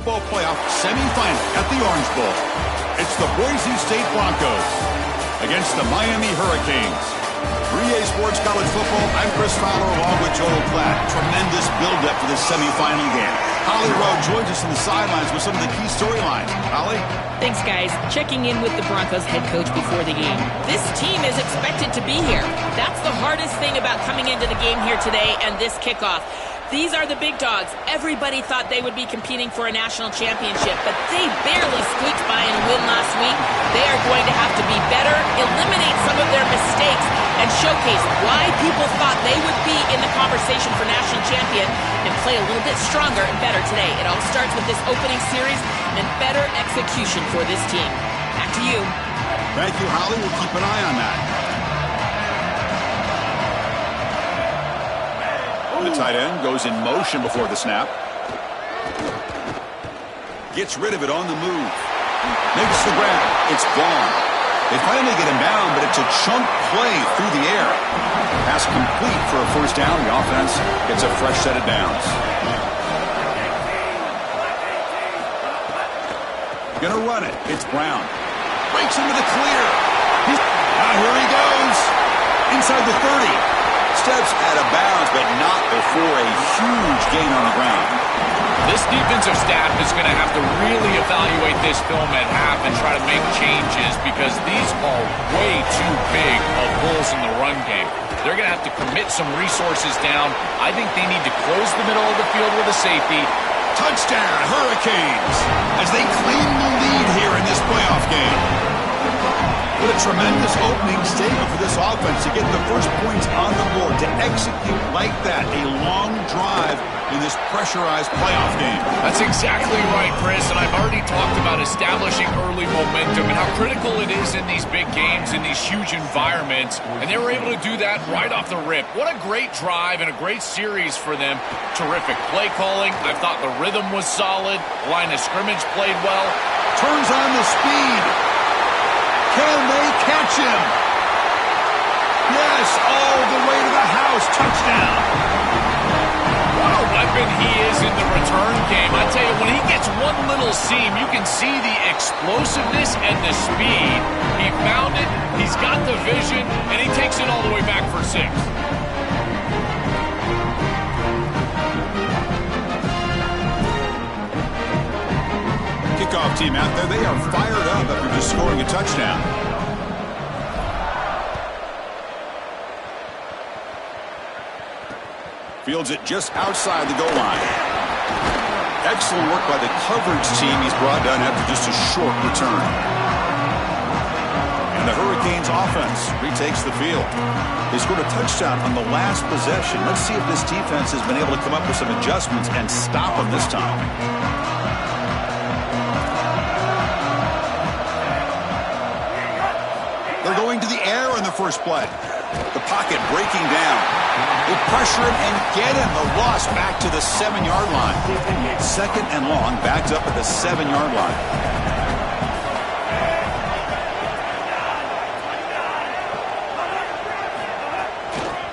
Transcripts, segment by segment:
Football playoff semifinal at the Orange Bowl. It's the Boise State Broncos against the Miami Hurricanes. 3A Sports College Football, I'm Chris Fowler along with Joel Klatt. Tremendous build-up for this semifinal game. Holly Rowe joins us on the sidelines with some of the key storylines. Holly? Thanks, guys. Checking in with the Broncos head coach before the game. This team is expected to be here. That's the hardest thing about coming into the game here today and this kickoff. These are the big dogs. Everybody thought they would be competing for a national championship, but they barely squeaked by in a win last week. They are going to have to be better, eliminate some of their mistakes, and showcase why people thought they would be in the conversation for national champion and play a little bit stronger and better today. It all starts with this opening series and better execution for this team. Back to you. Thank you, Holly. We'll keep an eye on that. The tight end goes in motion before the snap. Gets rid of it on the move. Makes the grab. It's gone. They finally get him down, but it's a chunk play through the air. Pass complete for a first down. The offense gets a fresh set of downs. Gonna run it. It's Brown. Breaks into the clear. Now here he goes. Inside the 30. Steps out of bounds, but not before a huge gain on the ground. This defensive staff is going to have to really evaluate this film at half and try to make changes because these are way too big of holes in the run game. They're going to have to commit some resources down. I think they need to close the middle of the field with a safety. Touchdown, Hurricanes, as they claim the lead here in this playoff game. What a tremendous opening statement for this offense to get the first points on the board, to execute like that, a long drive in this pressurized playoff game. That's exactly right, Chris, and I've already talked about establishing early momentum and how critical it is in these big games, in these huge environments, and they were able to do that right off the rip. What a great drive and a great series for them. Terrific play calling. I thought the rhythm was solid. Line of scrimmage played well. Turns on the speed. Can they catch him? Yes, all the way to the house. Touchdown. What a weapon he is in the return game. I tell you, when he gets one little seam, you can see the explosiveness and the speed. He found it, he's got the vision, and he takes it all the way back for 6. Kickoff team out there, they are fired up after just scoring a touchdown. Fields it just outside the goal line. Excellent work by the coverage team he's brought down after just a short return. And the Hurricanes offense retakes the field. They scored a touchdown on the last possession. Let's see if this defense has been able to come up with some adjustments and stop them this time. They're going to the air in the first play. The pocket breaking down. They pressure him and get him. The loss back to the 7-yard line. 2nd and long, backed up at the 7-yard line.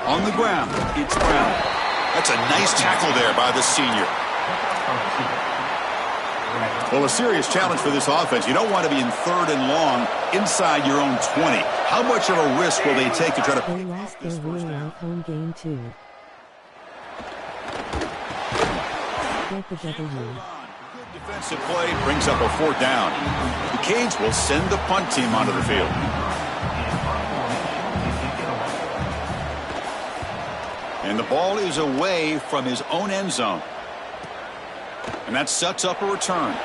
On the ground, it's Brown. That's a nice tackle there by the senior. Well, a serious challenge for this offense. You don't want to be in 3rd and long inside your own 20. How much of a risk will they take to try to... They lost their real home game too. Get the W. Good defensive play brings up a 4th down. The Canes will send the punt team onto the field. And the ball is away from his own end zone. And that sets up a return.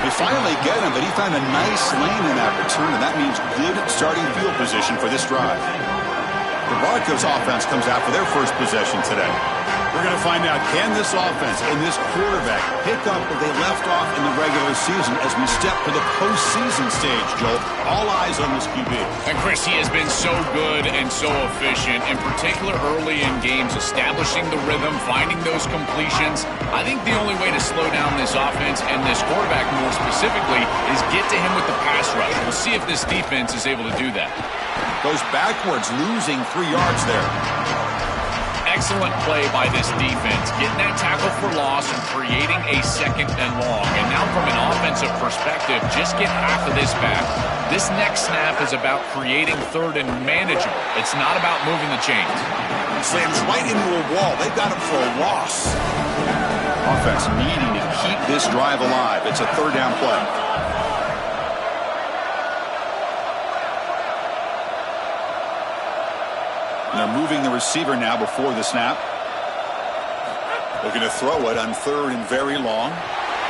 They finally get him, but he found a nice lane in that return, and that means good starting field position for this drive. The Broncos offense comes out for their first possession today. We're going to find out, can this offense and this quarterback pick up where they left off in the regular season as we step to the postseason stage, Joel? All eyes on this QB. And Chris, he has been so good and so efficient, in particular early in games, establishing the rhythm, finding those completions. I think the only way to slow down this offense and this quarterback more specifically is get to him with the pass rush. We'll see if this defense is able to do that. Goes backwards, losing 3 yards there. Excellent play by this defense, getting that tackle for loss and creating a 2nd and long. And now from an offensive perspective, just get half of this back. This next snap is about creating 3rd and manageable. It's not about moving the chains. Slams right into a wall. They've got him for a loss. Offense needing to keep this drive alive. It's a 3rd down play. And they're moving the receiver now before the snap. Looking to throw it on 3rd and very long.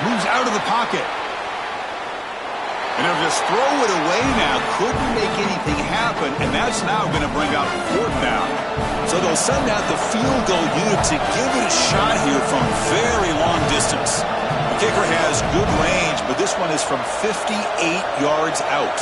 Moves out of the pocket. And they'll just throw it away now. Couldn't make anything happen. And that's now going to bring up 4th down. So they'll send out the field goal unit to give it a shot here from very long distance. The kicker has good range, but this one is from 58 yards out.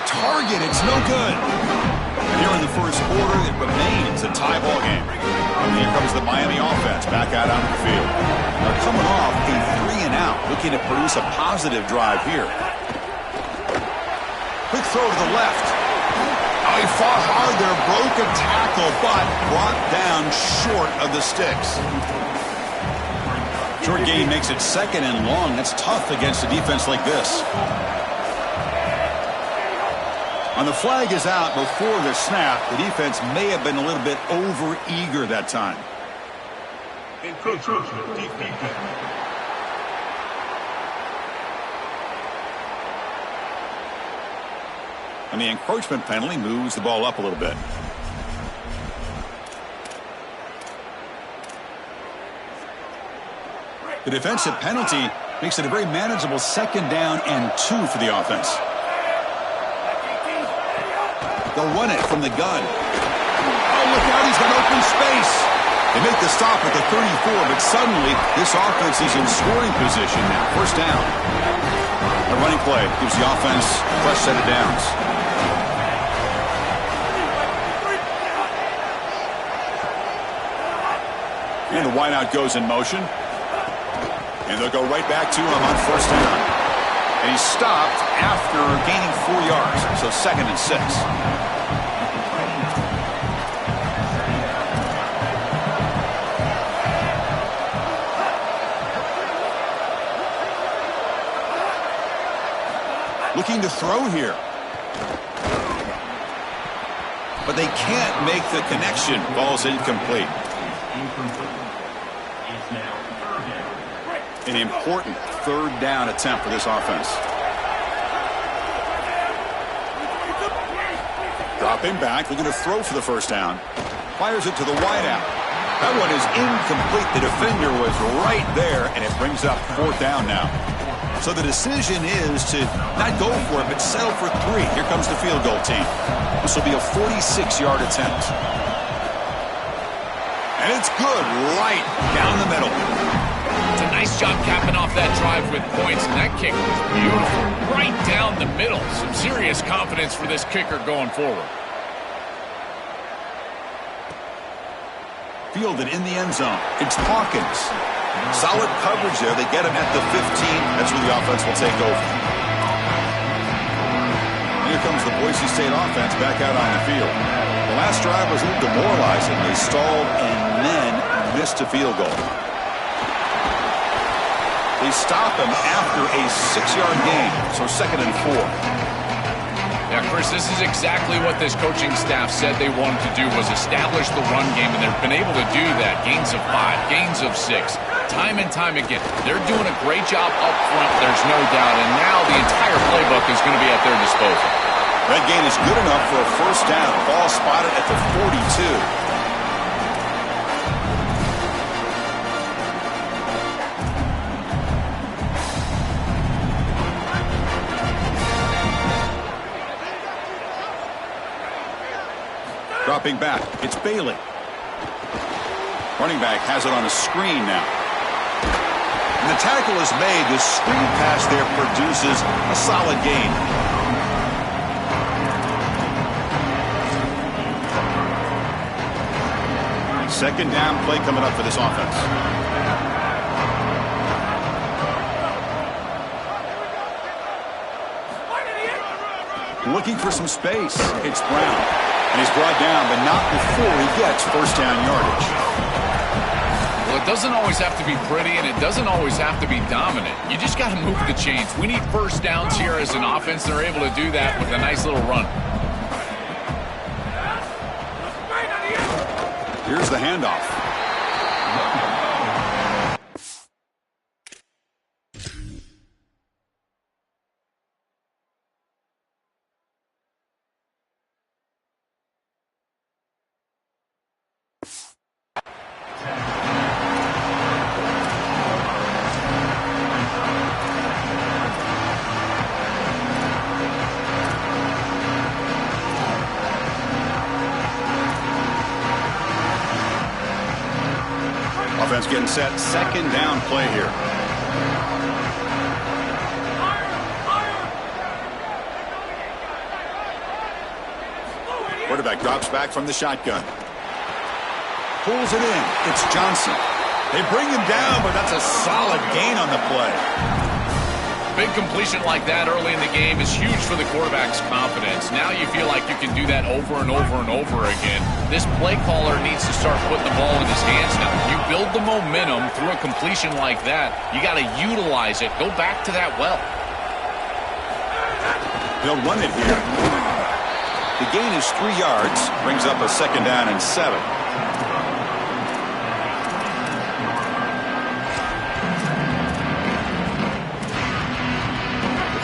Target, it's no good. And here in the first quarter, it remains a tie ball game. And here comes the Miami offense back out onto the field. They're coming off a 3-and-out, looking to produce a positive drive here. Quick throw to the left. Oh, he fought hard there, broke a tackle, but brought down short of the sticks. Short gain makes it 2nd and long. That's tough against a defense like this. And the flag is out before the snap. The defense may have been a little bit over-eager that time. And the encroachment penalty moves the ball up a little bit. The defensive penalty makes it a very manageable 2nd down and 2 for the offense. They'll run it from the gun. Oh, look out, he's got open space. They make the stop at the 34, but suddenly this offense is in scoring position now. 1st down. A running play gives the offense a fresh set of downs. And the wideout goes in motion. And they'll go right back to him on 1st down. And he stopped after gaining 4 yards, so 2nd and 6. Looking to throw here. But they can't make the connection. Ball's incomplete. An important 3rd down attempt for this offense. Dropping back, looking to throw for the 1st down. Fires it to the wideout. That one is incomplete. The defender was right there, and it brings up 4th down now. So the decision is to not go for it, but settle for 3. Here comes the field goal team. This will be a 46-yard attempt. And it's good right down the middle. It's a nice job capping off that drive with points, and that kick was beautiful. Right down the middle. Some serious confidence for this kicker going forward. Fielded in the end zone. It's Hawkins. Solid coverage there. They get him at the 15. That's where the offense will take over. Here comes the Boise State offense back out on the field. The last drive was a little demoralizing. They stalled and then missed a field goal. They stop him after a 6-yard gain, so 2nd and 4. Yeah, Chris, this is exactly what this coaching staff said they wanted to do, was establish the run game, and they've been able to do that. Gains of 5, gains of 6, time and time again. They're doing a great job up front, there's no doubt, and now the entire playbook is going to be at their disposal. That gain is good enough for a 1st down. Ball spotted at the 42. Dropping back, it's Bailey. Running back has it on a screen now. And the tackle is made. The screen pass there produces a solid gain. Second down play coming up for this offense. Looking for some space. It's Brown. And he's brought down, but not before he gets first down yardage. Well, it doesn't always have to be pretty, and it doesn't always have to be dominant. You just got to move the chains. We need first downs here as an offense. They're able to do that with a nice little run. Here's the handoff. Offense getting set. Second down play here. Quarterback drops back from the shotgun. Pulls it in. It's Johnson. They bring him down, but that's a solid gain on the play. Big completion like that early in the game is huge for the quarterback's confidence. Now you feel like you can do that over and over and over again. This play caller needs to start putting the ball in his hands now. You build the momentum through a completion like that. You got to utilize it. Go back to that well. They'll run it here. The gain is 3 yards. Brings up a second down and 7.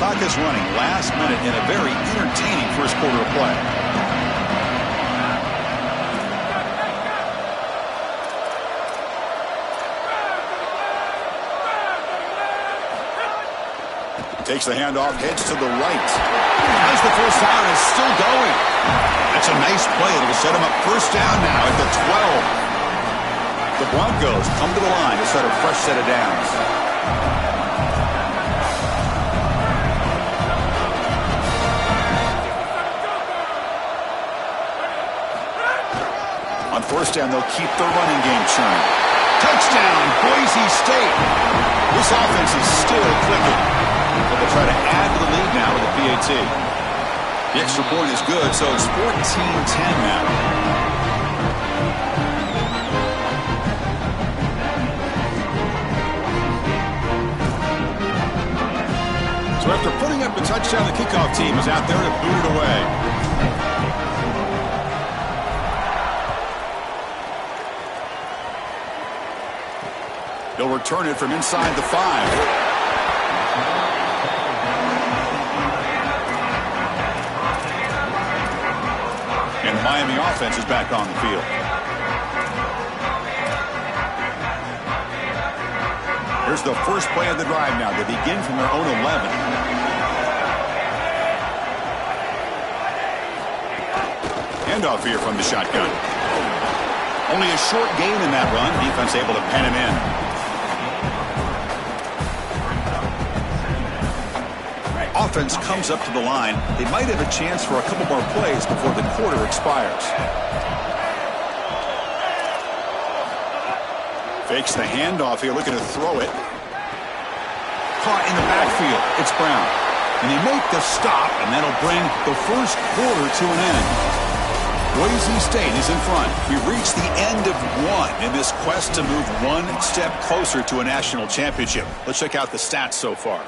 Clock is running last minute in a very entertaining first quarter of play. Takes the handoff, heads to the right. Has the first down, is still going. That's a nice play. It'll set him up first down now at the 12. The Broncos come to the line to set a fresh set of downs. On first down, they'll keep their running game churning. Touchdown, Boise State. This offense is still clicking. But they'll try to add to the lead now with the PAT. The extra point is good, so it's 14-10 now. So after putting up the touchdown, the kickoff team is out there to boot it away. They'll return it from inside the 5. And the Miami offense is back on the field. Here's the first play of the drive now. They begin from their own 11. Handoff here from the shotgun. Only a short gain in that run. Defense able to pen him in. Offense comes up to the line. They might have a chance for a couple more plays before the quarter expires. Fakes the handoff here, looking to throw it. Caught in the backfield. It's Brown. And they make the stop, and that'll bring the first quarter to an end. Boise State is in front. We've reached the end of one in this quest to move one step closer to a national championship. Let's check out the stats so far.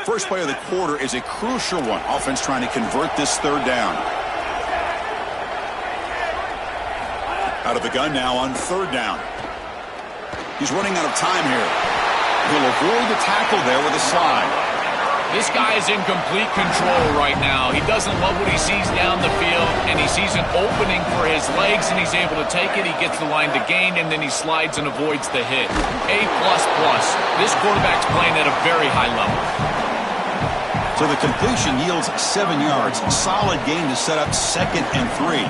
First play of the quarter is a crucial one. Offense trying to convert this third down. Out of the gun now on third down. He's running out of time here. He'll avoid the tackle there with a slide. This guy is in complete control right now. He doesn't love what he sees down the field, and he sees an opening for his legs, and he's able to take it. He gets the line to gain, and then he slides and avoids the hit. A++. This quarterback's playing at a very high level. So the completion yields 7 yards. Solid gain to set up 2nd and 3.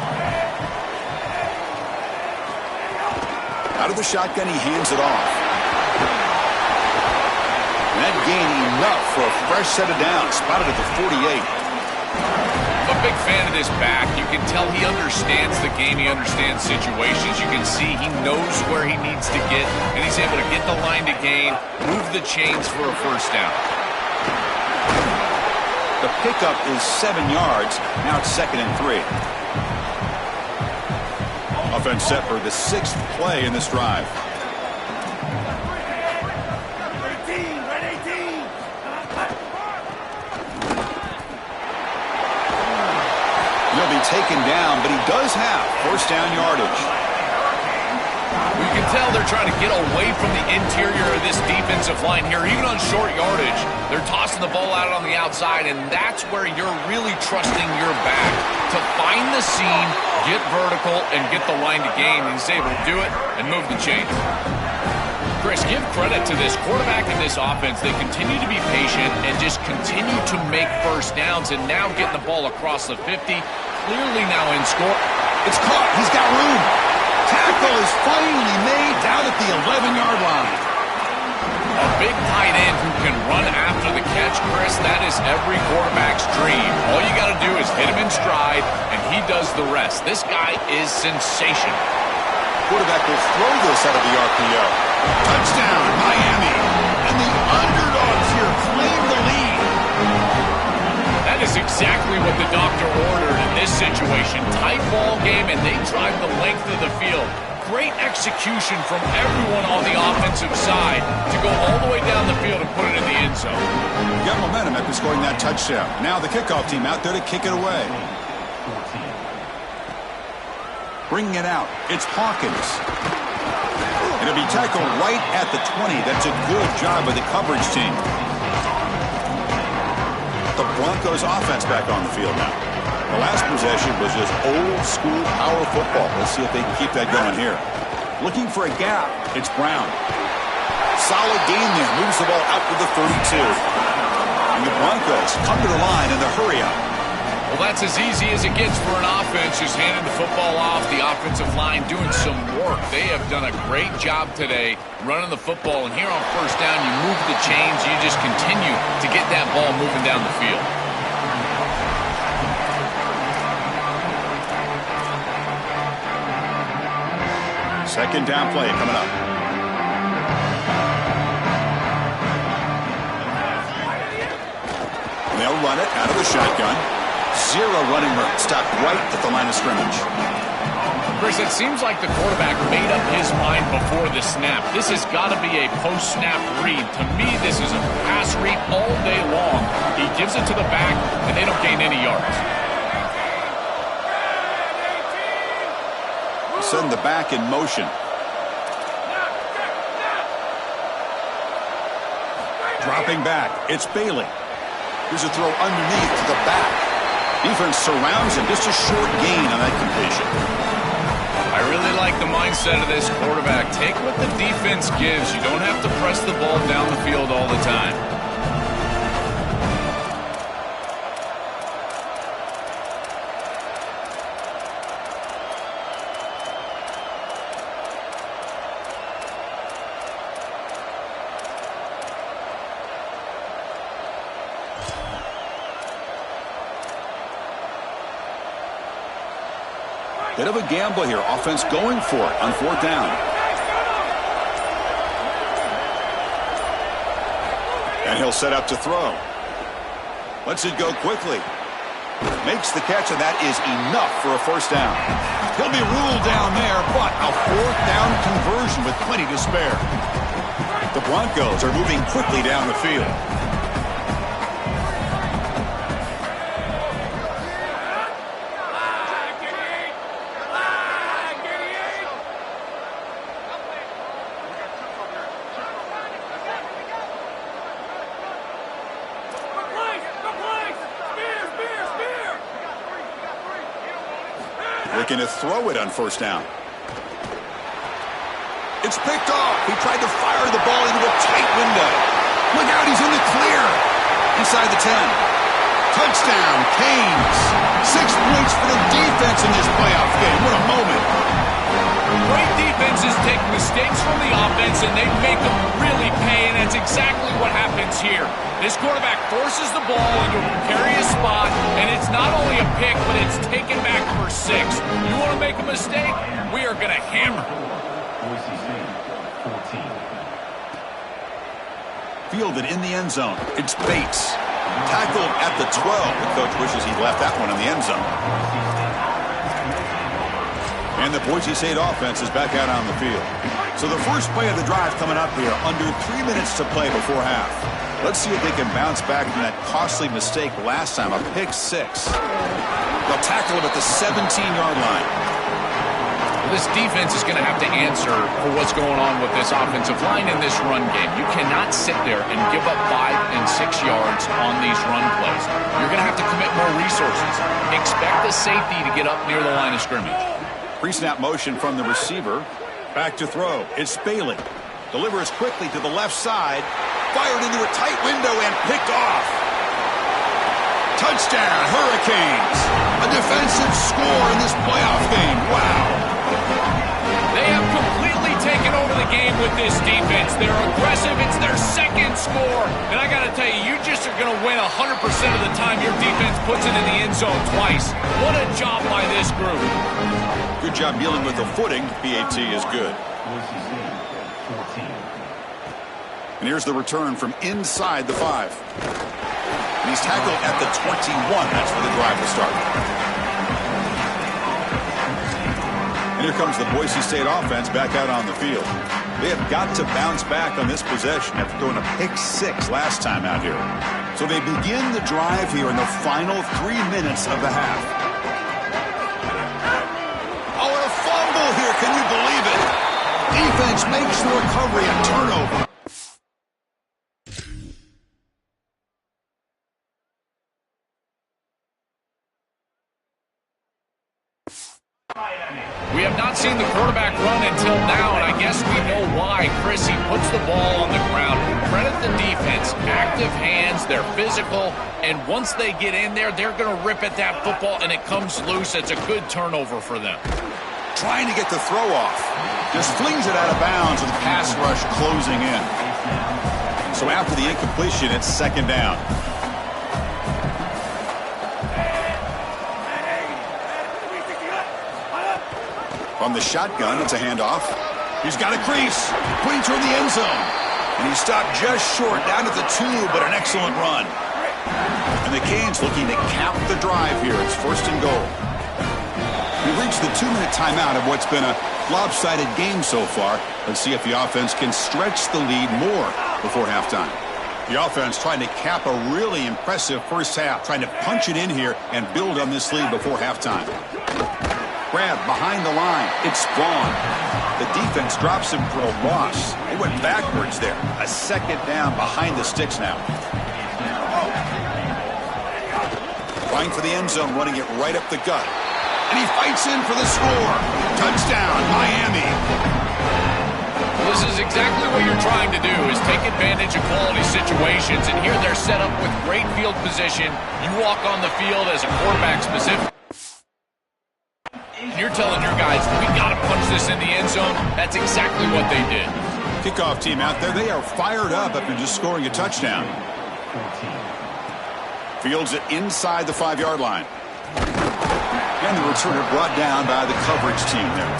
Out of the shotgun, he hands it off. And that gain enough for a fresh set of downs. Spotted at the 48. A big fan of this back. You can tell he understands the game. He understands situations. You can see he knows where he needs to get, and he's able to get the line to gain, move the chains for a first down. The pickup is 7 yards. Now it's 2nd and 3. Offense set for the 6th play in this drive. He'll be taken down, but he does have first down yardage. You can tell they're trying to get away from the interior of this defensive line here. Even on short yardage, they're tossing the ball out on the outside, and that's where you're really trusting your back to find the seam, get vertical, and get the line to gain. And he's able to do it and move the chains. Chris, give credit to this quarterback in this offense. They continue to be patient and just continue to make first downs, and now getting the ball across the 50. Clearly now in score. It's caught. He's got room. Tackle is finally made down at the 11-yard line. A big tight end who can run after the catch, Chris, that is every quarterback's dream. All you got to do is hit him in stride, and he does the rest. This guy is sensational. Quarterback will throw this out of the RPO. Touchdown, Miami. And the underdogs here claim the lead. That is exactly what the doctor ordered in this situation. Tight ball game, and they drive the length of the field. Great execution from everyone on the offensive side to go all the way down the field and put it in the end zone. Got momentum after scoring that touchdown. Now the kickoff team out there to kick it away. Bringing it out, it's Hawkins. It'll be tackled right at the 20. That's a good job by the coverage team. The Broncos offense back on the field now. The last possession was just old school power football. Let's see if they can keep that going here. Looking for a gap, it's Brown. Solid gain there, moves the ball out to the 32. And the Broncos come to the line in the hurry up. Well, that's as easy as it gets for an offense, just handing the football off. The offensive line doing some work. They have done a great job today running the football. And here on first down, you move the chains. You just continue to get that ball moving down the field. Second down play coming up. And they'll run it out of the shotgun. Zero running room. Stopped right at the line of scrimmage. Chris, it seems like the quarterback made up his mind before the snap. This has got to be a post-snap read. To me, this is a pass read all day long. He gives it to the back, and they don't gain any yards. Send the back in motion. Dropping back. It's Bailey. Here's a throw underneath to the back. Defense surrounds him. Just a short gain on that completion. I really like the mindset of this quarterback. Take what the defense gives. You don't have to press the ball down the field all the time. Bit of a gamble here. Offense going for it on fourth down. And he'll set up to throw. Lets it go quickly. Makes the catch, and that is enough for a first down. He'll be ruled down there, but a fourth down conversion with plenty to spare. The Broncos are moving quickly down the field. Looking to throw it on first down. It's picked off. He tried to fire the ball into a tight window. Look out, he's in the clear. Inside the 10. Touchdown, Canes. 6 points for the defense in this playoff game. What a moment. Great defense is taking the mistakes from the offense, and they make them really pay, and that's exactly what happens here. This quarterback forces the ball into a precarious spot, and it's not only a pick, but it's taken back for 6. You want to make a mistake? We are going to hammer. Fielded in the end zone. It's Bates. Tackled at the 12. The coach wishes he'd left that one in the end zone. And the Boise State offense is back out on the field. So the first play of the drive coming up here, under 3 minutes to play before half. Let's see if they can bounce back from that costly mistake last time, a pick 6. They'll tackle him at the 17-yard line. This defense is going to have to answer for what's going on with this offensive line in this run game. You cannot sit there and give up 5 and 6 yards on these run plays. You're going to have to commit more resources. Expect the safety to get up near the line of scrimmage. Pre-snap motion from the receiver. Back to throw. It's Bailey. Delivers quickly to the left side. Fired into a tight window and picked off. Touchdown, Hurricanes. A defensive score in this playoff game. Wow. They have completely taken over the game with this defense. They're aggressive. It's their second score. And I got to tell you, you just are going to win 100% of the time your defense puts it in the end zone twice. What a job by this group. Good job dealing with the footing. PAT is good. And here's the return from inside the 5. And he's tackled at the 21. That's where the drive will start. And here comes the Boise State offense back out on the field. They have got to bounce back on this possession after throwing a pick 6 last time out here. So they begin the drive here in the final 3 minutes of the half. Oh, and a fumble here. Can you believe it? Defense makes the recovery a turnover. We have not seen the quarterback run until now, and I guess we know why. Chris, he puts the ball on the ground. Credit the defense. Active hands, they're physical, and once they get in there, they're going to rip at that football, and it comes loose. It's a good turnover for them. Trying to get the throw off. Just flings it out of bounds with the pass rush closing in. So after the incompletion, it's second down. From the shotgun, it's a handoff. He's got a crease, putting toward the end zone. And he stopped just short, down at the 2, but an excellent run. And the Canes looking to cap the drive here. It's first and goal. We've reached the 2-minute timeout of what's been a lopsided game so far. Let's see if the offense can stretch the lead more before halftime. The offense trying to cap a really impressive first half, trying to punch it in here and build on this lead before halftime. Grab behind the line. It's Vaughn. The defense drops him for a loss. They went backwards there. A second down behind the sticks now. Trying for the end zone, running it right up the gut. And he fights in for the score. Touchdown, Miami. Well, this is exactly what you're trying to do, is take advantage of quality situations. And here they're set up with great field position. You walk on the field as a quarterback specific. You're telling your guys, we got to punch this in the end zone. That's exactly what they did. Kickoff team out there, they are fired up after just scoring a touchdown. Fields it inside the 5-yard line. And the returner brought down by the coverage team there.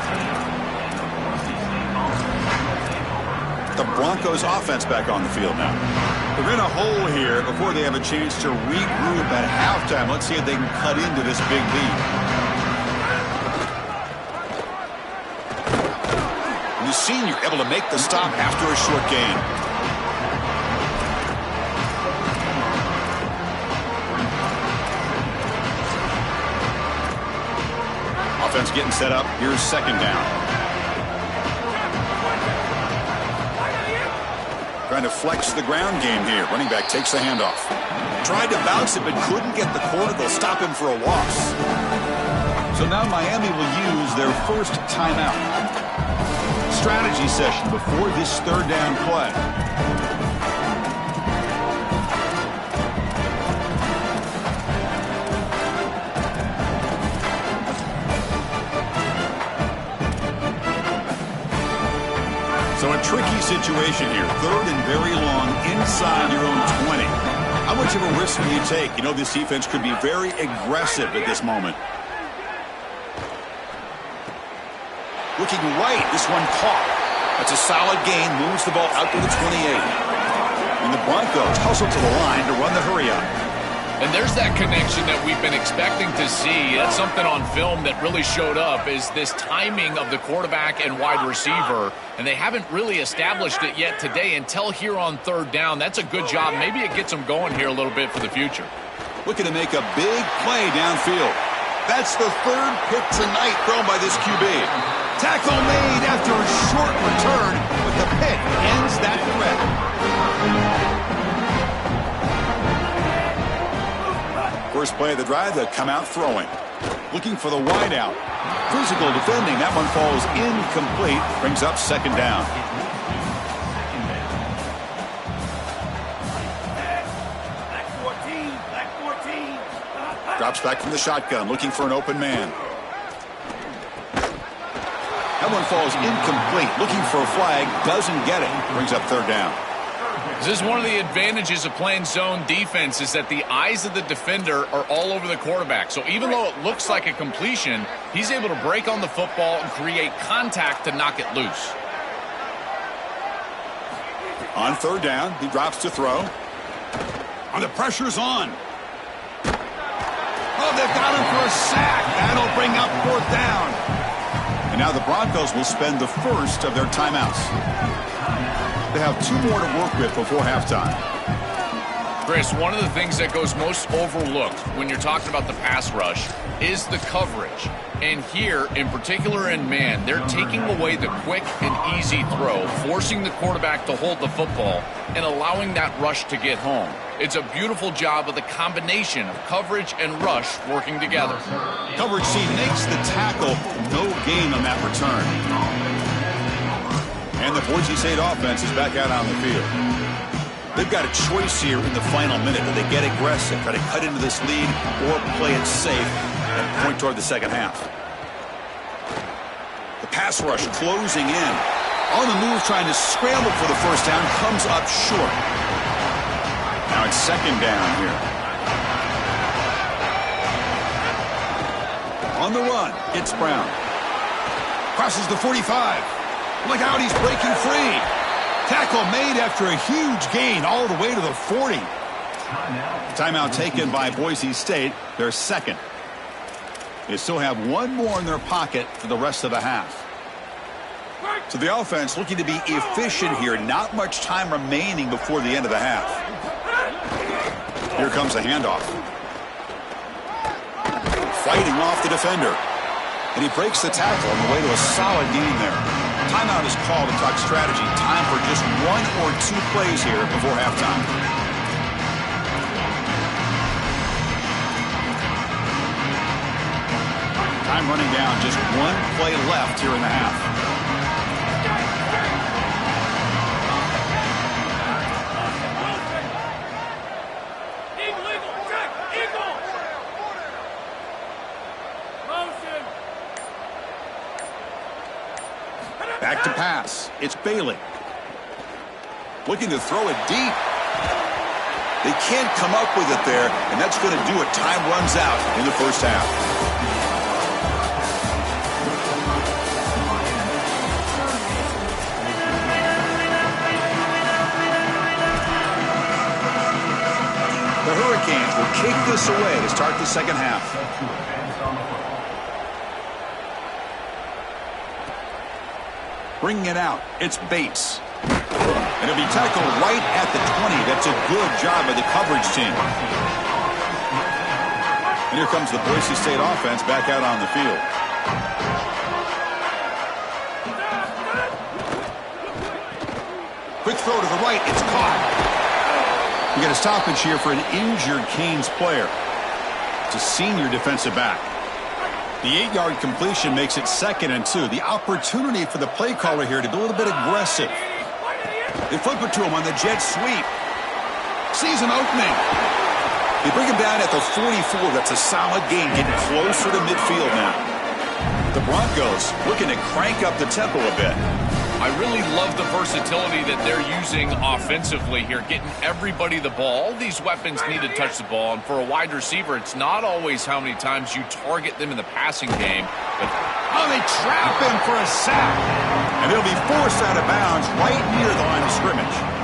The Broncos offense back on the field now. They're in a hole here before they have a chance to regroup at halftime. Let's see if they can cut into this big lead. The senior able to make the stop after a short gain. Offense getting set up. Here's second down. Trying to flex the ground game here. Running back takes the handoff. Tried to bounce it, but couldn't get the corner. They'll stop him for a loss. So now Miami will use their first timeout. Strategy session before this third down play. So a tricky situation here. Third and very long inside your own 20. How much of a risk will you take? You know, this defense could be very aggressive at this moment. Looking right, this one caught. That's a solid gain, moves the ball out to the 28. And the Broncos hustle to the line to run the hurry up. And there's that connection that we've been expecting to see. That's something on film that really showed up, is this timing of the quarterback and wide receiver. And they haven't really established it yet today until here on third down. That's a good job. Maybe it gets them going here a little bit for the future. Looking to make a big play downfield. That's the third pick tonight thrown by this QB. Tackle made after a short return, but the pick ends that threat. First play of the drive, they'll come out throwing. Looking for the wideout. Physical defending. That one falls incomplete. Brings up second down. Drops back from the shotgun, looking for an open man. That one falls incomplete. Looking for a flag. Doesn't get it. Brings up third down. This is one of the advantages of playing zone defense, is that the eyes of the defender are all over the quarterback. So even though it looks like a completion, he's able to break on the football and create contact to knock it loose. On third down, he drops to throw. And the pressure's on. Oh, they've got him for a sack. That'll bring up fourth down. And now the Broncos will spend the first of their timeouts. They have two more to work with before halftime. Chris, one of the things that goes most overlooked when you're talking about the pass rush is the coverage. And here, in particular in man, they're taking away the quick and easy throw, forcing the quarterback to hold the football and allowing that rush to get home. It's a beautiful job of the combination of coverage and rush working together. Coverage C makes the tackle. No gain on that return. And the Boise State offense is back out on the field. They've got a choice here in the final minute. Do they get aggressive, try to cut into this lead, or play it safe and point toward the second half? The pass rush closing in. On the move, trying to scramble for the first down, comes up short. Now it's second down here. On the run, it's Brown. Crosses the 45. Look out, he's breaking free. Tackle made after a huge gain all the way to the 40. Timeout taken by Boise State, their second. They still have one more in their pocket for the rest of the half. So the offense looking to be efficient here. Not much time remaining before the end of the half. Here comes the handoff. Fighting off the defender. And he breaks the tackle on the way to a solid gain there. Timeout is called to talk strategy. Time for just one or two plays here before halftime. Time running down. Just one play left here in the half. Back to pass. It's Bailey. Looking to throw it deep. They can't come up with it there, and that's going to do it. Time runs out in the first half. The Hurricanes will kick this away to start the second half. Bringing it out, it's Bates. And it'll be tackled right at the 20. That's a good job by the coverage team. And here comes the Boise State offense back out on the field. Quick throw to the right, it's caught. We got a stoppage here for an injured Canes player. It's a senior defensive back. The 8-yard completion makes it 2nd and 2. The opportunity for the play caller here to be a little bit aggressive. They flip it to him on the jet sweep. Sees an opening. They bring him down at the 44. That's a solid gain, getting closer to midfield now. The Broncos looking to crank up the tempo a bit. I really love the versatility that they're using offensively here, getting everybody the ball. All these weapons need to touch the ball, and for a wide receiver, it's not always how many times you target them in the passing game. But oh, they trap him for a sack. And he'll be forced out of bounds right near the line of scrimmage.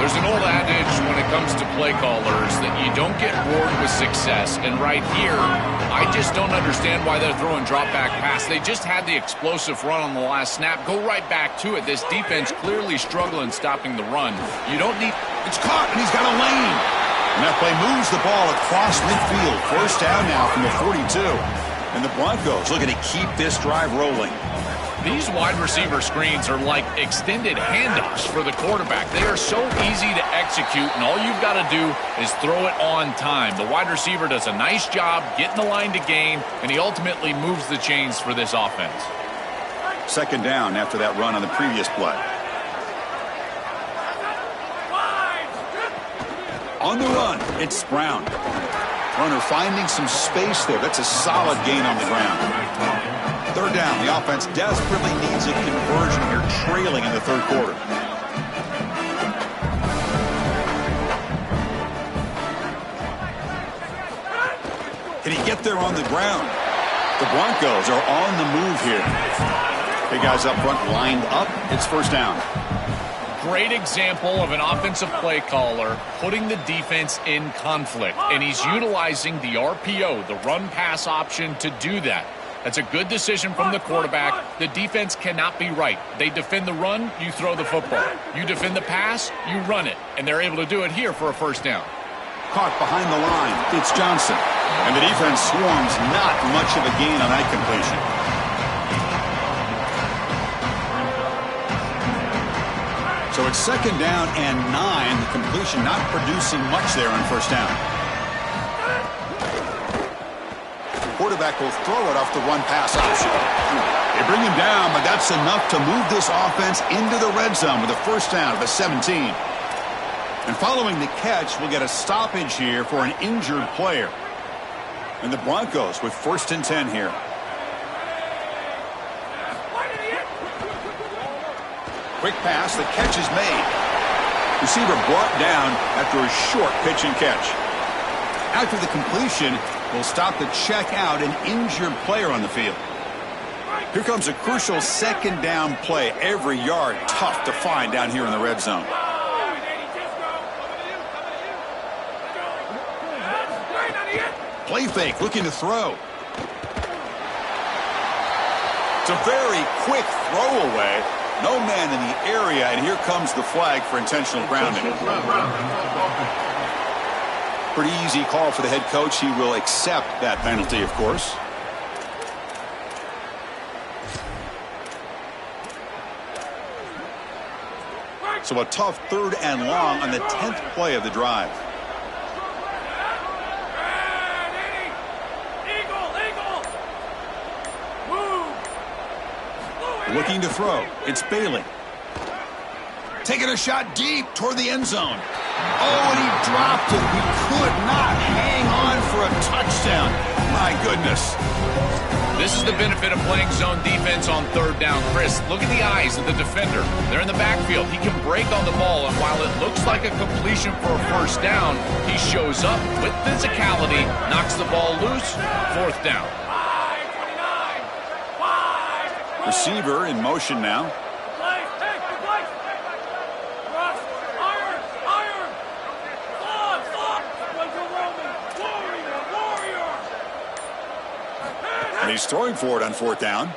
there's an old adage when it comes to play callers that you don't get bored with success. And right here, I just don't understand why they're throwing drop-back pass. They just had the explosive run on the last snap. Go right back to it. This defense clearly struggling stopping the run. You don't need... It's caught, and he's got a lane. And that play moves the ball across midfield. First down now from the 42. And the Broncos looking to keep this drive rolling. These wide receiver screens are like extended handoffs for the quarterback. They are so easy to execute, and all you've got to do is throw it on time. The wide receiver does a nice job getting the line to gain, and he ultimately moves the chains for this offense. Second down after that run on the previous play. On the run, it's Brown. Runner finding some space there. That's a solid gain on the ground. Third down, the offense desperately needs a conversion here, trailing in the third quarter. Can he get there on the ground? The Broncos are on the move here. Big guys up front lined up. It's first down. Great example of an offensive play caller putting the defense in conflict, and he's utilizing the RPO, the run-pass option, to do that. That's a good decision from the quarterback. The defense cannot be right. They defend the run, you throw the football. You defend the pass, you run it. And they're able to do it here for a first down. Caught behind the line. It's Johnson. And the defense swarms, not much of a gain on that completion. So it's second down and 9. The completion not producing much there on first down. Quarterback will throw it off the run-pass option. They bring him down, but that's enough to move this offense into the red zone with a first down at the 17. And following the catch, we'll get a stoppage here for an injured player. And the Broncos with first and 10 here. Quick pass, the catch is made. Receiver brought down after a short pitch and catch. After the completion, will stop to check out an injured player on the field. Here comes a crucial second down play. Every yard tough to find down here in the red zone. Play fake, looking to throw. It's a very quick throwaway. No man in the area, and here comes the flag for intentional grounding. Pretty easy call for the head coach. He will accept that penalty, of course. So a tough third and long on the 10th play of the drive. Looking to throw. It's Bailey. Taking a shot deep toward the end zone. Oh, and he dropped it. He could not hang on for a touchdown. My goodness. This is the benefit of playing zone defense on third down. Chris, look at the eyes of the defender. They're in the backfield. He can break on the ball, and while it looks like a completion for a first down, he shows up with physicality, knocks the ball loose, fourth down. Receiver in motion now. And he's throwing for it on fourth down.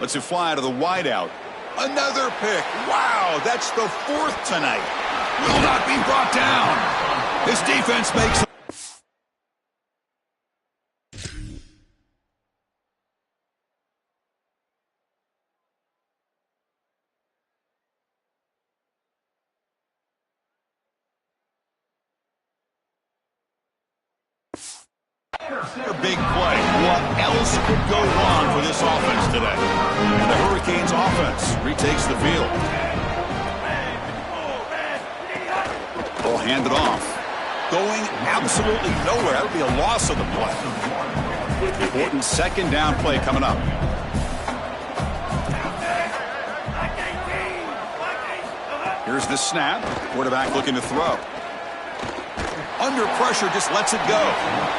Lets it fly to the wideout. Another pick. Wow, that's the fourth tonight. Will not be brought down. This defense makes... A big play. What else could go wrong for this offense today? And the Hurricanes offense retakes the field. Ball handed off. Going absolutely nowhere. That would be a loss of the play. Important second down play coming up. the snap. Quarterback looking to throw. Under pressure, just lets it go.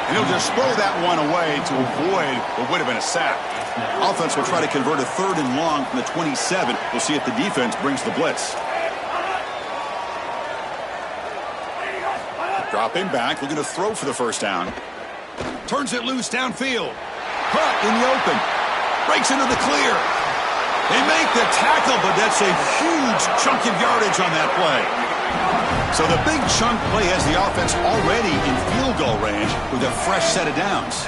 And he'll just throw that one away to avoid what would have been a sack. Offense will try to convert a 3rd and long from the 27. We'll see if the defense brings the blitz. Dropping back, looking to throw for the first down. Turns it loose downfield. Caught in the open. Breaks into the clear. They make the tackle, but that's a huge chunk of yardage on that play. So the big chunk play has the offense already in field goal range with a fresh set of downs.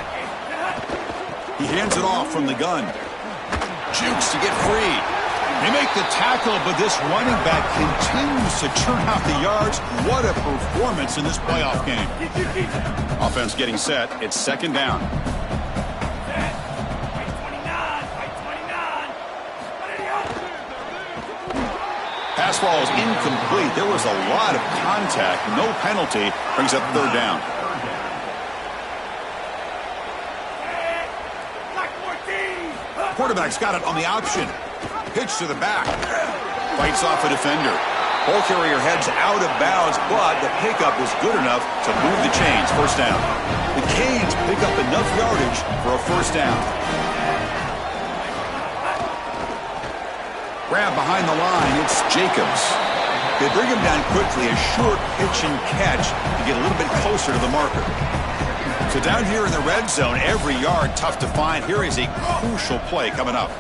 He hands it off from the gun. Jukes to get free. They make the tackle, but this running back continues to churn out the yards. What a performance in this playoff game. Offense getting set. It's 2nd down. Pass ball is incomplete. There was a lot of contact. No penalty. Brings up 3rd down. Quarterback's got it on the option. Pitch to the back. Fights off a defender. Ball carrier heads out of bounds, but the pickup is good enough to move the chains. 1st down. The Canes pick up enough yardage for a 1st down. Grab behind the line. It's Jacobs. They bring him down quickly. A short pitch and catch to get a little bit closer to the marker. So down here in the red zone, every yard tough to find. Here is a crucial play coming up.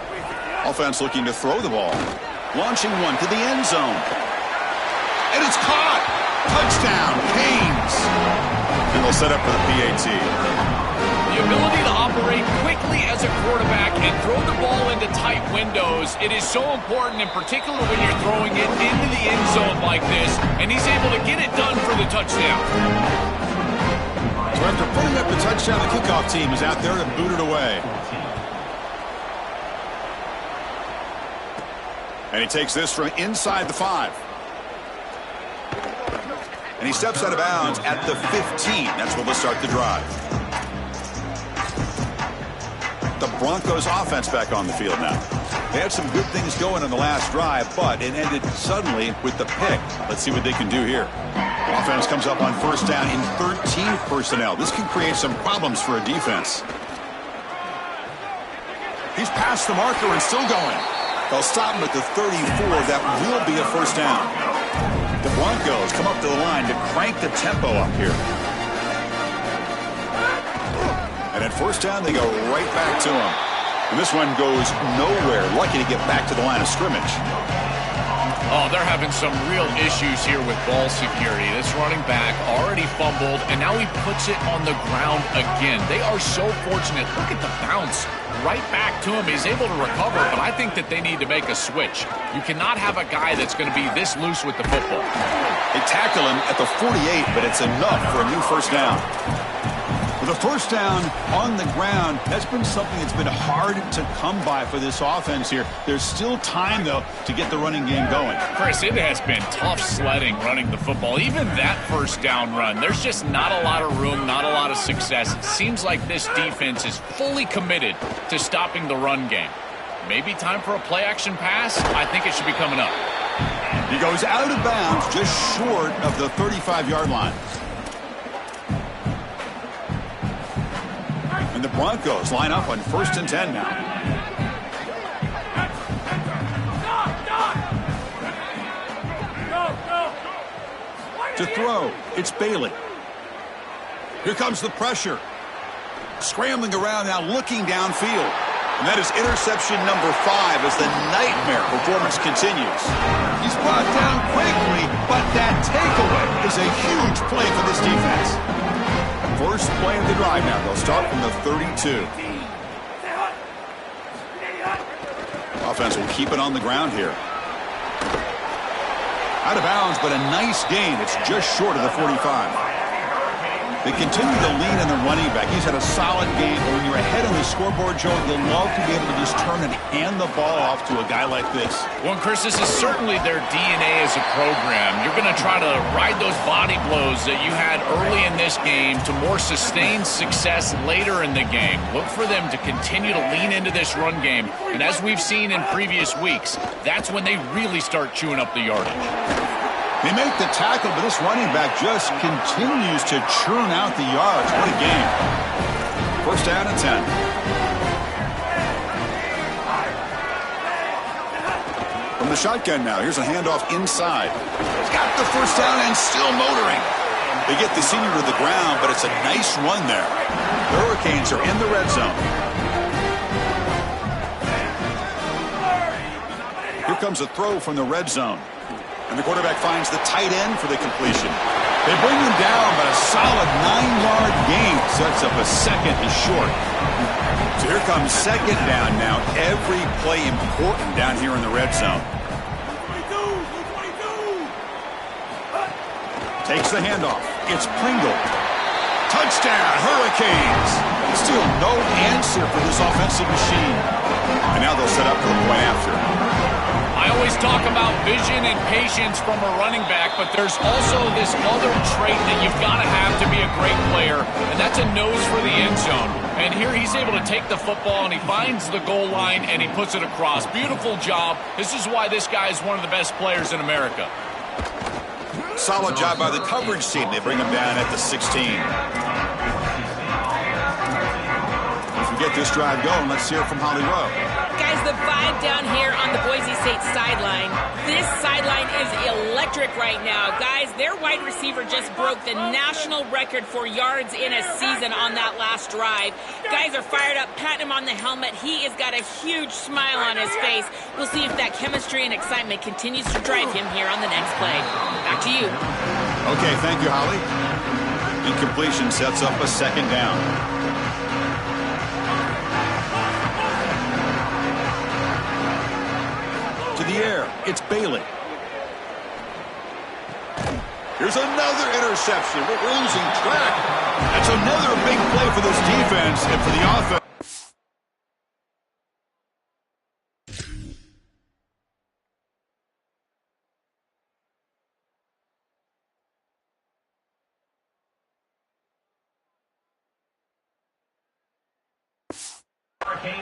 Offense looking to throw the ball. Launching one to the end zone. And it's caught. Touchdown, Canes. And they'll set up for the PAT. The ability to operate quickly as a quarterback and throw the ball into tight windows, it is so important, in particular when you're throwing it into the end zone like this, and he's able to get it done for the touchdown. So after putting up the touchdown, the kickoff team is out there to boot it away. And he takes this from inside the 5. And he steps out of bounds at the 15. That's where they'll start the drive. The Broncos offense back on the field now. They had some good things going on the last drive, but it ended suddenly with the pick. Let's see what they can do here. Offense comes up on 1st down in 13 personnel. This can create some problems for a defense. He's past the marker and still going. They'll stop him at the 34. That will be a 1st down. The Broncos come up to the line to crank the tempo up here. And at 1st down, they go right back to him. And this one goes nowhere. Lucky to get back to the line of scrimmage. Oh, they're having some real issues here with ball security. This running back already fumbled, and now he puts it on the ground again. They are so fortunate. Look at the bounce right back to him. He's able to recover, but I think that they need to make a switch. You cannot have a guy that's going to be this loose with the football. They tackle him at the 48, but it's enough for a new 1st down. With a 1st down on the ground, that's been something that's been hard to come by for this offense here. There's still time, though, to get the running game going. Chris, it has been tough sledding running the football. Even that 1st down run, there's just not a lot of room, not a lot of success. It seems like this defense is fully committed to stopping the run game. Maybe time for a play-action pass? I think it should be coming up. He goes out of bounds just short of the 35-yard line. And the Broncos line up on 1st and 10 now. To throw, it's Bailey. Here comes the pressure. Scrambling around now, looking downfield. And that is interception number 5 as the nightmare performance continues. He's brought down quickly, but that takeaway is a huge play for this defense. First play of the drive now. They'll start from the 32. Offense will keep it on the ground here. Out of bounds, but a nice gain. It's just short of the 45. They continue to lean on the running back. He's had a solid game. But when you're ahead on the scoreboard, Joe, you'll love to be able to just turn and hand the ball off to a guy like this. Well, Chris, this is certainly their DNA as a program. You're going to try to ride those body blows that you had early in this game to more sustained success later in the game. Look for them to continue to lean into this run game. And as we've seen in previous weeks, that's when they really start chewing up the yardage. They make the tackle, but this running back just continues to churn out the yards. What a game. First down and 10. From the shotgun now, here's a handoff inside. He's got the first down and still motoring. They get the senior to the ground, but it's a nice run there. The Hurricanes are in the red zone. Here comes a throw from the red zone. And the quarterback finds the tight end for the completion. They bring him down, but a solid 9-yard gain sets up a second and short. So here comes second down now. Every play important down here in the red zone. Takes the handoff. It's Pringle. Touchdown, Hurricanes. Still no answer for this offensive machine. And now they'll set up for the point after. I always talk about vision and patience from a running back, but there's also this other trait that you've got to have to be a great player, and that's a nose for the end zone. And here he's able to take the football, and he finds the goal line, and he puts it across. Beautiful job. This is why this guy is one of the best players in America. Solid job by the coverage team. They bring him down at the 16. If we get this drive going, let's hear from Holly Rowe. Guys, the vibe down here on the Boise State sideline, this sideline is electric right now. Guys, their wide receiver just broke the national record for yards in a season on that last drive. Guys are fired up, patting him on the helmet. He has got a huge smile on his face. We'll see if that chemistry and excitement continues to drive him here on the next play. Back to you. Okay, thank you, Holly. Incompletion sets up a second down. To the air, it's Bailey. Here's another interception. We're losing track. That's another big play for this defense and for the offense.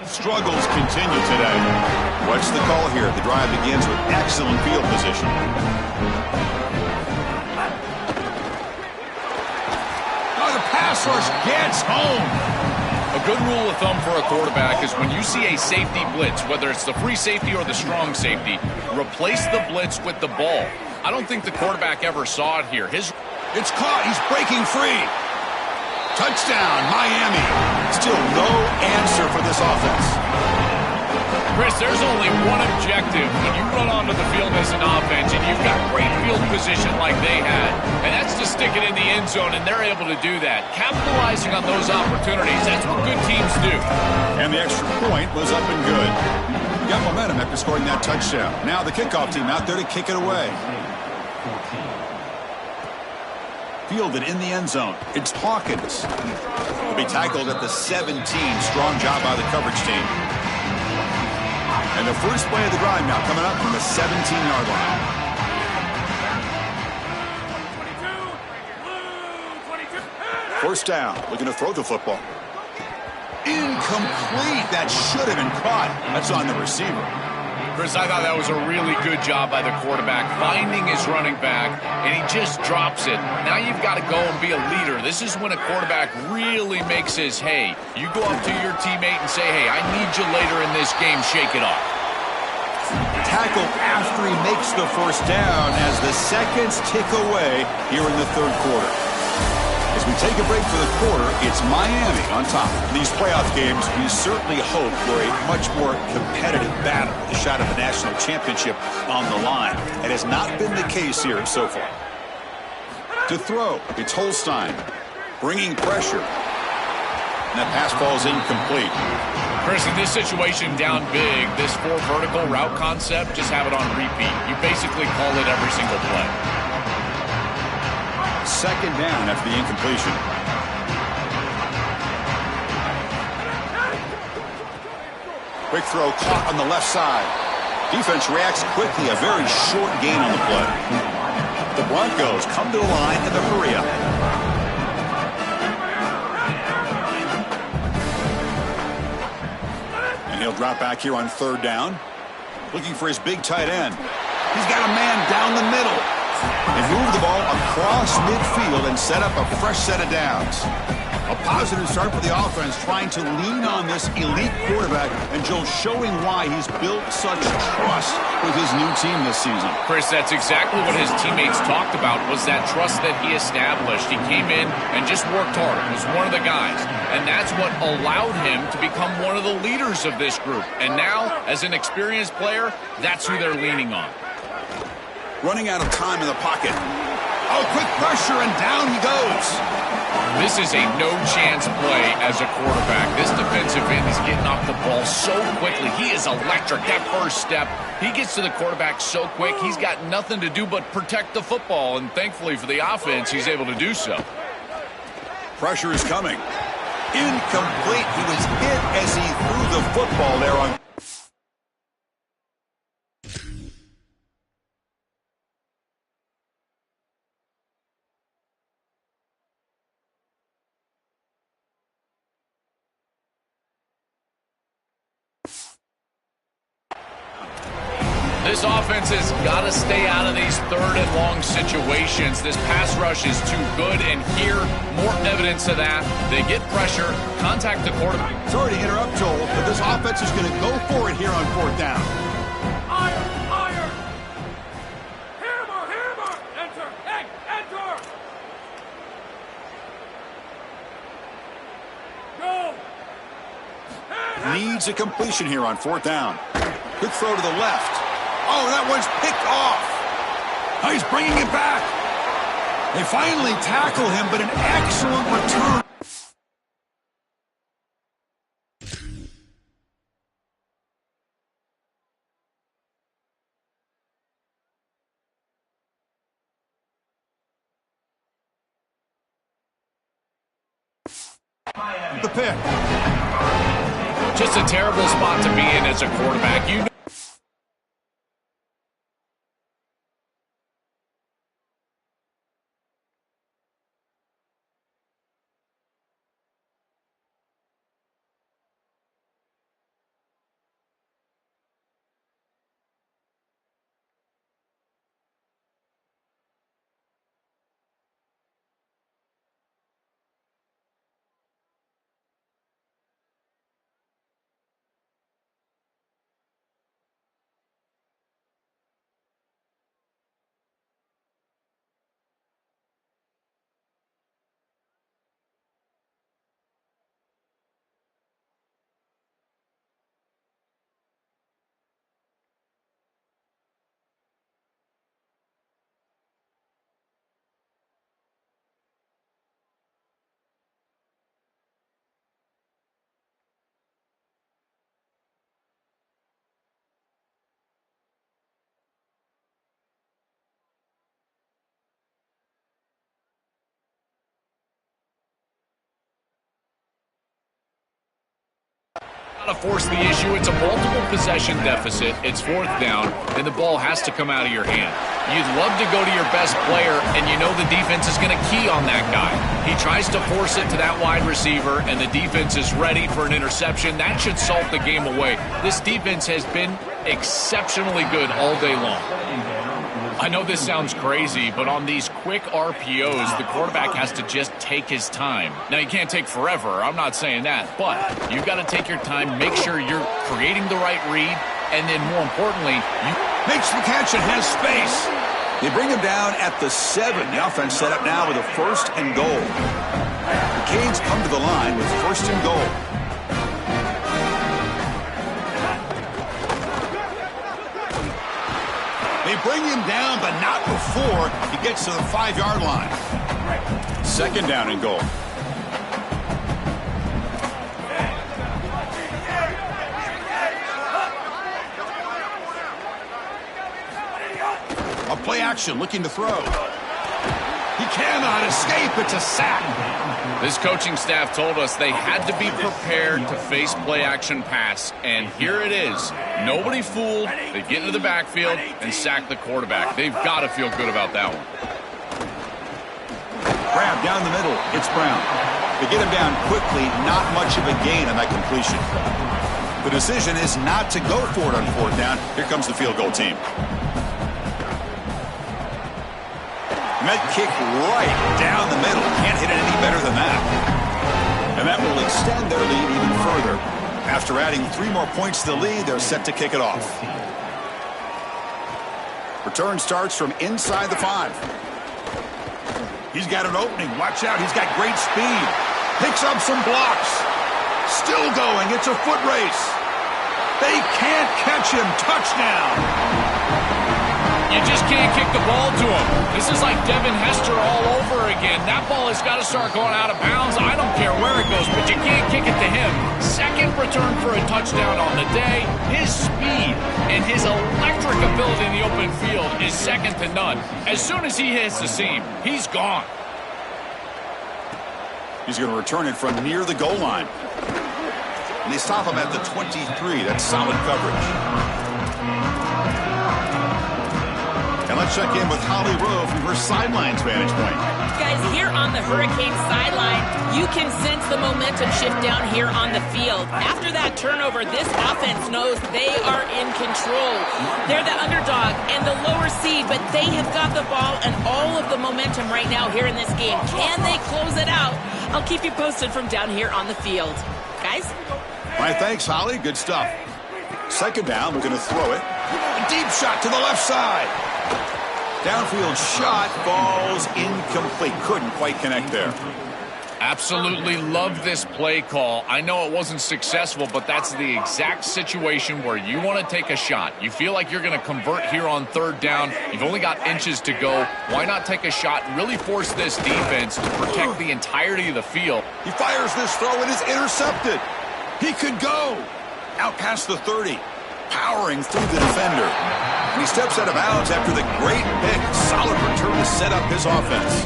Struggles continue today. What's the call here? The drive begins with excellent field position. Oh, the pass rush gets home. A good rule of thumb for a quarterback is when you see a safety blitz, whether it's the free safety or the strong safety, replace the blitz with the ball. I don't think the quarterback ever saw it here. It's caught. He's breaking free. Touchdown, Miami. Still no answer for this offense. Chris, there's only one objective when you run onto the field as an offense and you've got great field position like they had, and that's to stick it in the end zone, and they're able to do that. Capitalizing on those opportunities, that's what good teams do. And the extra point was up and good. Got momentum after scoring that touchdown. Now the kickoff team out there to kick it away. Fielded in the end zone. It's Hawkins. Will be tackled at the 17. Strong job by the coverage team. And the first play of the drive now coming up from the 17-yard line. First down. Looking to throw the football. Incomplete. That should have been caught. That's on the receiver. Chris, I thought that was a really good job by the quarterback, finding his running back, and he just drops it. Now you've got to go and be a leader. This is when a quarterback really makes his hay. You go up to your teammate and say, hey, I need you later in this game. Shake it off. Tackled after he makes the first down as the seconds tick away here in the third quarter. As we take a break for the quarter, it's Miami on top. In these playoff games, we certainly hope for a much more competitive battle, the shot at the national championship on the line. It has not been the case here so far. To throw, it's Holstein, bringing pressure. And that pass falls incomplete. Chris, in this situation, down big, this 4 vertical route concept, just have it on repeat. You basically call it every single play. Second down after the incompletion. Quick throw caught on the left side. Defense reacts quickly. A very short gain on the play. The Broncos come to the line in the hurry up. And he'll drop back here on third down. Looking for his big tight end. He's got a man down the middle. and move the ball across midfield and set up a fresh set of downs. A positive start for the offense, trying to lean on this elite quarterback, and Joe showing why he's built such trust with his new team this season. Chris, that's exactly what his teammates talked about, was that trust that he established. He came in and just worked hard, was one of the guys, and that's what allowed him to become one of the leaders of this group. And now, as an experienced player, that's who they're leaning on. Running out of time in the pocket. Oh, quick pressure, and down he goes. This is a no-chance play as a quarterback. This defensive end is getting off the ball so quickly. He is electric. That first step, he gets to the quarterback so quick, he's got nothing to do but protect the football, and thankfully for the offense, he's able to do so. Pressure is coming. Incomplete. He was hit as he threw the football there on... This offense has got to stay out of these third and long situations. This pass rush is too good, and here, more evidence of that. They get pressure, contact the quarterback. Sorry to interrupt, Joel, but this offense is going to go for it here on fourth down. Iron! Iron! Hammer! Hammer! Enter! Egg! Enter! Go! Needs a completion here on fourth down. Quick throw to the left. Oh, that one's picked off. Oh, he's bringing it back. They finally tackle him, but an excellent return. The pick. Just a terrible spot to be in as a quarterback. You know. To force the issue. It's a multiple possession deficit. It's fourth down, and the ball has to come out of your hand. You'd love to go to your best player, and you know the defense is going to key on that guy. He tries to force it to that wide receiver, and the defense is ready for an interception. That should salt the game away. This defense has been exceptionally good all day long. I know this sounds crazy, but on these quick RPOs, the quarterback has to just take his time. Now, you can't take forever. I'm not saying that, but you've got to take your time, make sure you're creating the right read, and then more importantly, you makes the catch and has space. They bring him down at the 7. The offense set up now with a first and goal. The Canes come to the line with first and goal. They bring him down, but not before he gets to the 5-yard line. Second down and goal. A play action, looking to throw. He cannot escape. It's a sack. This coaching staff told us they had to be prepared to face play-action pass, and here it is. Nobody fooled. They get into the backfield and sack the quarterback. They've got to feel good about that one. Grab down the middle. It's Brown. They get him down quickly. Not much of a gain on that completion. The decision is not to go for it on fourth down. Here comes the field goal team. And that kick right down the middle. Can't hit it any better than that. And that will extend their lead even further. After adding 3 more points to the lead, they're set to kick it off. Return starts from inside the 5. He's got an opening. Watch out. He's got great speed. Picks up some blocks. Still going. It's a foot race. They can't catch him. Touchdown. You just can't kick the ball to him. This is like Devin Hester all over again. That ball has got to start going out of bounds. I don't care where it goes, but you can't kick it to him. Second return for a touchdown on the day. His speed and his electric ability in the open field is second to none. As soon as he hits the seam, he's gone. He's going to return it from near the goal line. And they stop him at the 23. That's solid coverage. And let's check in with Holly Rowe from her sidelines vantage point. Guys, here on the Hurricane sideline, you can sense the momentum shift down here on the field. After that turnover, this offense knows they are in control. They're the underdog and the lower seed, but they have got the ball and all of the momentum right now here in this game. Can they close it out? I'll keep you posted from down here on the field. Guys? All right, thanks, Holly. Good stuff. Second down, we're going to throw it. A deep shot to the left side. Downfield shot falls incomplete. Couldn't quite connect there. Absolutely love this play call. I know it wasn't successful, but that's the exact situation where you want to take a shot. You feel like you're going to convert here on third down. You've only got inches to go. Why not take a shot and really force this defense to protect the entirety of the field? He fires this throw and is intercepted. He could go out past the 30, powering through the defender. And he steps out of bounds after the great pick. Solid return to set up his offense.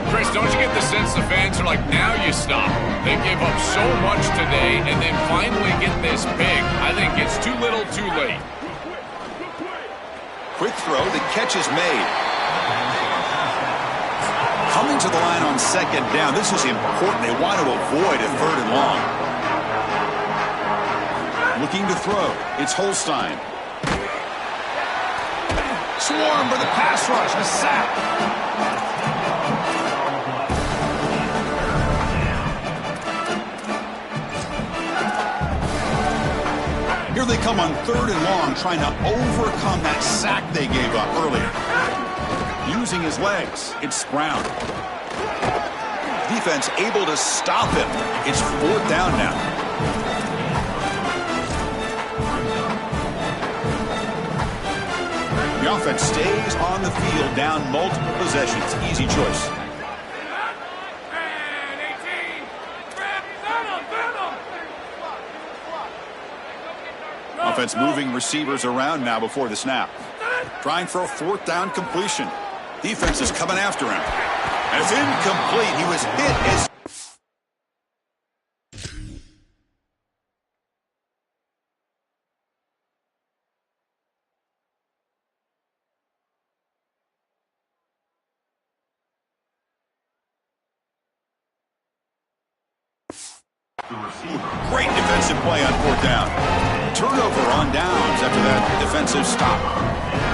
Chris, don't you get the sense the fans are like, now you stop? They gave up so much today and then finally get this big. I think it's too little too late. Quick throw, the catch is made. Coming to the line on second down. This is important. They want to avoid a third and long. Looking to throw. It's Holstein. Swarm for the pass rush. A sack. Here they come on third and long, trying to overcome that sack they gave up earlier. Using his legs, it's Brown. Defense able to stop him. It's fourth down now. The offense stays on the field, down multiple possessions. Easy choice. Offense moving receivers around now before the snap. Trying for a fourth down completion. Defense is coming after him. And it's incomplete. He was hit as... Great defensive play on fourth down. Turnover on downs after that defensive stop.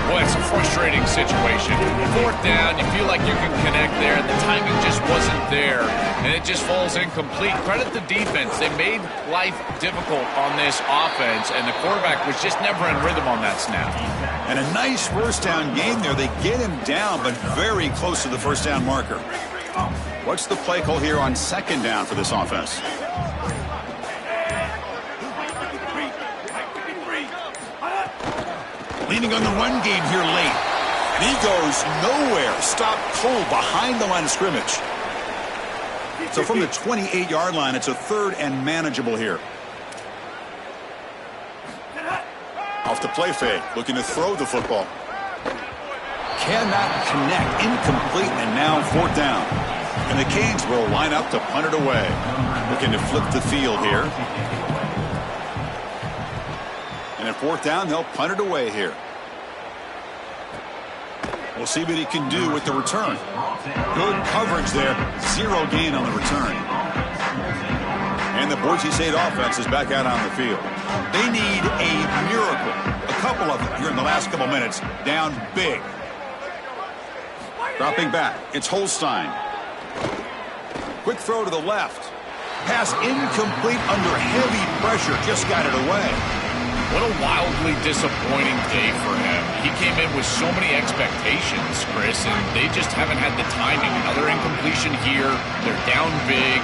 Boy, it's a frustrating situation. Fourth down, you feel like you can connect there, and the timing just wasn't there, and it just falls incomplete. Credit the defense. They made life difficult on this offense, and the quarterback was just never in rhythm on that snap. And a nice first down game there. They get him down, but very close to the first down marker. What's the play call here on second down for this offense? Leaning on the run game here late. And he goes nowhere. Stopped cold behind the line of scrimmage. So from the 28-yard line, it's a third and manageable here. Off the play fake. Looking to throw the football. Cannot connect. Incomplete, and now fourth down. And the Canes will line up to punt it away. Looking to flip the field here. And at fourth down, they'll punt it away here. We'll see what he can do with the return. Good coverage there. Zero gain on the return. And the Boise State offense is back out on the field. They need a miracle. A couple of them here in the last couple minutes. Down big. Dropping back, it's Holstein. Quick throw to the left. Pass incomplete under heavy pressure. Just got it away. What a wildly disappointing day for him. He came in with so many expectations, Chris, and they just haven't had the timing. Another incompletion here. They're down big.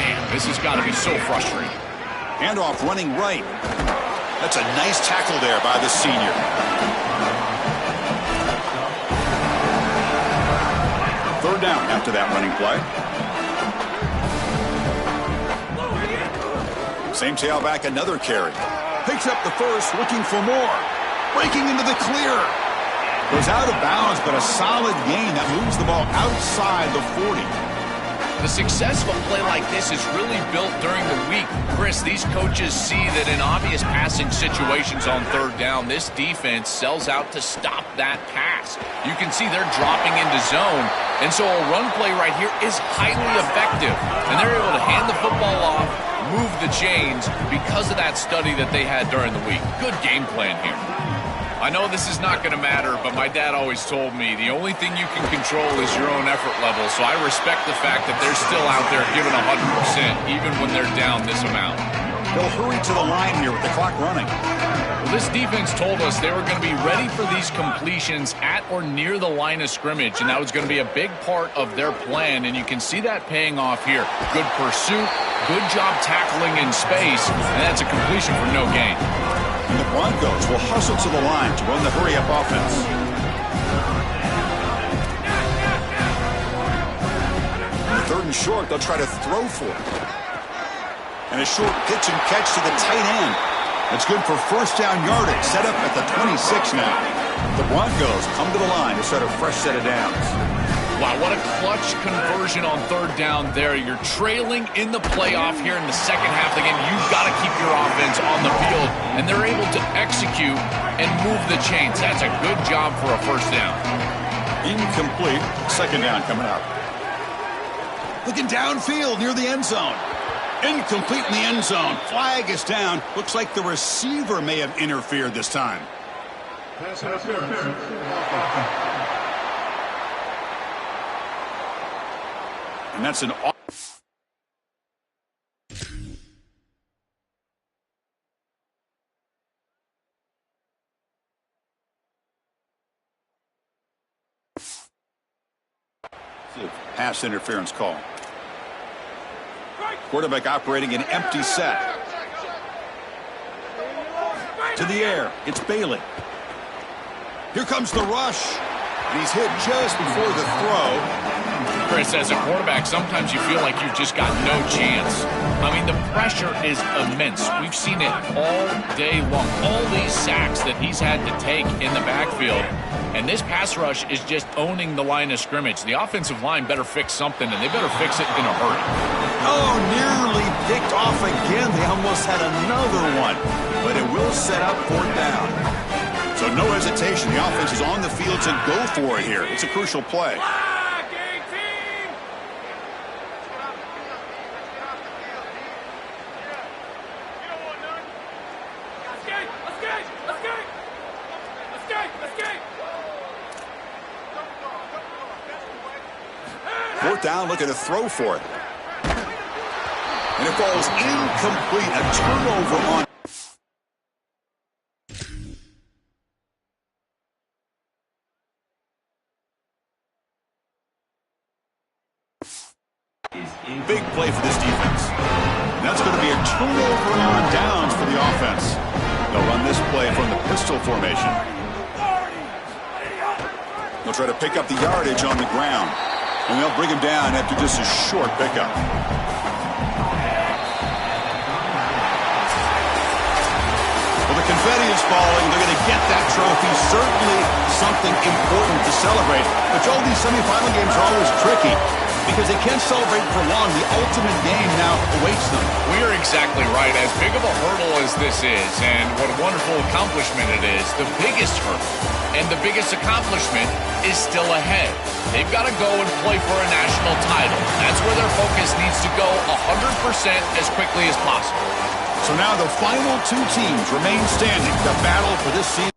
Man, this has got to be so frustrating. Handoff running right. That's a nice tackle there by the senior. Third down after that running play. Same tailback, another carry. Picks up the first, looking for more. Breaking into the clear. Goes out of bounds, but a solid gain that moves the ball outside the 40. The success of a play like this is really built during the week. Chris, these coaches see that in obvious passing situations on third down, this defense sells out to stop that pass. You can see they're dropping into zone, and so a run play right here is highly effective. And they're able to hand the football off, move the chains because of that study that they had during the week. Good game plan here. I know this is not going to matter, but my dad always told me the only thing you can control is your own effort level, so I respect the fact that they're still out there giving 100% even when they're down this amount. They'll hurry to the line here with the clock running. Well, this defense told us they were going to be ready for these completions at or near the line of scrimmage, and that was going to be a big part of their plan, and you can see that paying off here. Good pursuit, good job tackling in space, and that's a completion for no gain. And the Broncos will hustle to the line to run the hurry-up offense. On the third and short, they'll try to throw for it. And a short pitch and catch to the tight end. That's good for first down yardage, set up at the 26 now. The Broncos come to the line to start a fresh set of downs. Wow, what a clutch conversion on third down there. You're trailing in the playoff here in the second half of the game. You've got to keep your offense on the field, and they're able to execute and move the chains. That's a good job for a first down. Incomplete. Second down coming up. Looking downfield near the end zone. Incomplete in the end zone. Flag is down. Looks like the receiver may have interfered this time. And that's an off. Pass interference call. Quarterback operating an empty set. To the air. It's Bailey. Here comes the rush. And he's hit just before the throw. Chris, as a quarterback, sometimes you feel like you've just got no chance. I mean, the pressure is immense. We've seen it all day long. All these sacks that he's had to take in the backfield. And this pass rush is just owning the line of scrimmage. The offensive line better fix something, and they better fix it in a hurry. Oh, nearly picked off again. They almost had another one. But it will set up fourth down. So no hesitation. The offense is on the field to go for it here. It's a crucial play. Fourth down, looking to throw for it. And it falls incomplete. A turnover on. Big play for this defense. And that's going to be a turnover on downs for the offense. They'll run this play from the pistol formation. They'll try to pick up the yardage on the ground. And they'll bring him down after just a short pickup. Well, the confetti is falling. They're going to get that trophy. Certainly something important to celebrate. But Joel, these semifinal games are always tricky because they can't celebrate for long. The ultimate game now awaits them. We are exactly right. As big of a hurdle as this is, and what a wonderful accomplishment it is, the biggest hurdle and the biggest accomplishment is still ahead. They've got to go and play for a national title. That's where their focus needs to go 100% as quickly as possible. So now the final two teams remain standing to battle for this season.